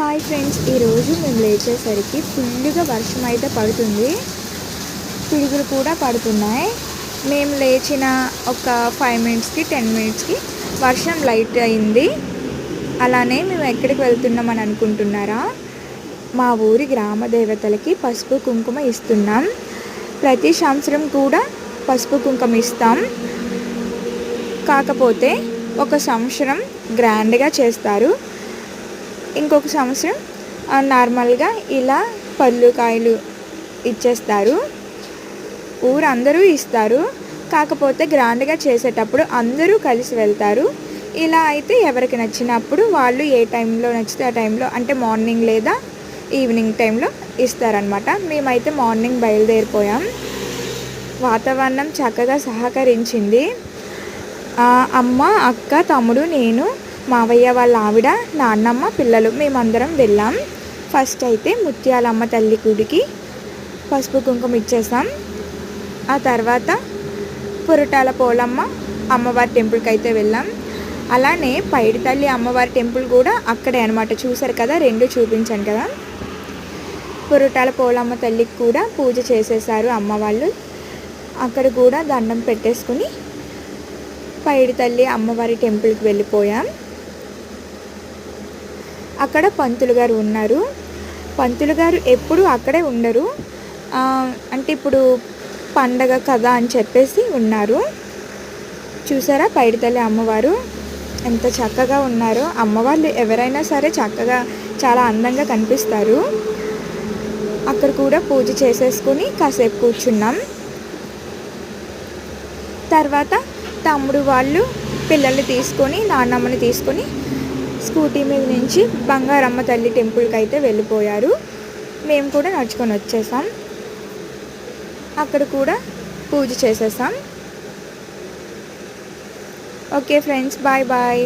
Hi friends, ఈరోజు మేము లేచేసరికి ఫుల్గా వర్షం అయితే పడుతుంది. పిడుగులు కూడా పడుతున్నాయి. మేము లేచిన ఒక 5 మినిట్స్కి 10 మినిట్స్కి వర్షం లైట్ అయింది. అలానే మేము ఎక్కడికి వెళ్తున్నామని అనుకుంటున్నారా? మా ఊరి గ్రామ దేవతలకి పసుపు కుంకుమ ఇస్తున్నాం. ప్రతి సంవత్సరం కూడా పసుపు కుంకుమ ఇస్తాం. కాకపోతే ఒక సంవత్సరం గ్రాండ్గా చేస్తారు, ఇంకొక సంవత్సరం నార్మల్గా ఇలా పళ్ళు కాయలు ఇచ్చేస్తారు. ఊరందరూ ఇస్తారు, కాకపోతే గ్రాండ్గా చేసేటప్పుడు అందరూ కలిసి వెళ్తారు. ఇలా అయితే ఎవరికి నచ్చినప్పుడు వాళ్ళు ఏ టైంలో నచ్చితే ఆ టైంలో, అంటే మార్నింగ్ లేదా ఈవినింగ్ టైంలో ఇస్తారనమాట. మేమైతే మార్నింగ్ బయలుదేరిపోయాం. వాతావరణం చక్కగా సహకరించింది. అమ్మ, అక్క, తమ్ముడు, నేను, మావయ్య వాళ్ళ ఆవిడ, నాన్నమ్మ, పిల్లలు మేమందరం వెళ్ళాం. ఫస్ట్ అయితే ముత్యాలమ్మ తల్లి గుడికి పసుపు కుంకుమ ఇచ్చేసాం. ఆ తర్వాత పురటాల పోలమ్మ అమ్మవారి టెంపుల్కి అయితే వెళ్ళాం. అలానే పైడి తల్లి అమ్మవారి టెంపుల్ కూడా అక్కడే అనమాట. చూసారు కదా, 2 చూపించాను కదా. పురటాల పోలమ్మ తల్లికి కూడా పూజ చేసేసారు అమ్మ వాళ్ళు. అక్కడ కూడా దండం పెట్టేసుకుని పైడి తల్లి అమ్మవారి టెంపుల్కి వెళ్ళిపోయాం. అక్కడ పంతులు గారు ఉన్నారు. పంతులు గారు ఎప్పుడు అక్కడే ఉండరు, అంటే ఇప్పుడు పండగ కదా అని చెప్పేసి ఉన్నారు. చూసారా పైడి తల్లి అమ్మవారు ఎంత చక్కగా ఉన్నారో. అమ్మవాళ్ళు ఎవరైనా సరే చక్కగా చాలా అందంగా కనిపిస్తారు. అక్కడ కూడా పూజ చేసేసుకుని కాసేపు కూర్చున్నాం. తర్వాత తమ్ముడు వాళ్ళు పిల్లల్ని తీసుకొని, నాన్నమ్మని తీసుకొని స్కూటీ మీద నుంచి బంగారమ్మ తల్లి టెంపుల్కి అయితే వెళ్ళిపోయారు. మేము కూడా నడుచుకొని వచ్చేసాం. అక్కడ కూడా పూజ చేసేసాం. Okay friends, bye bye.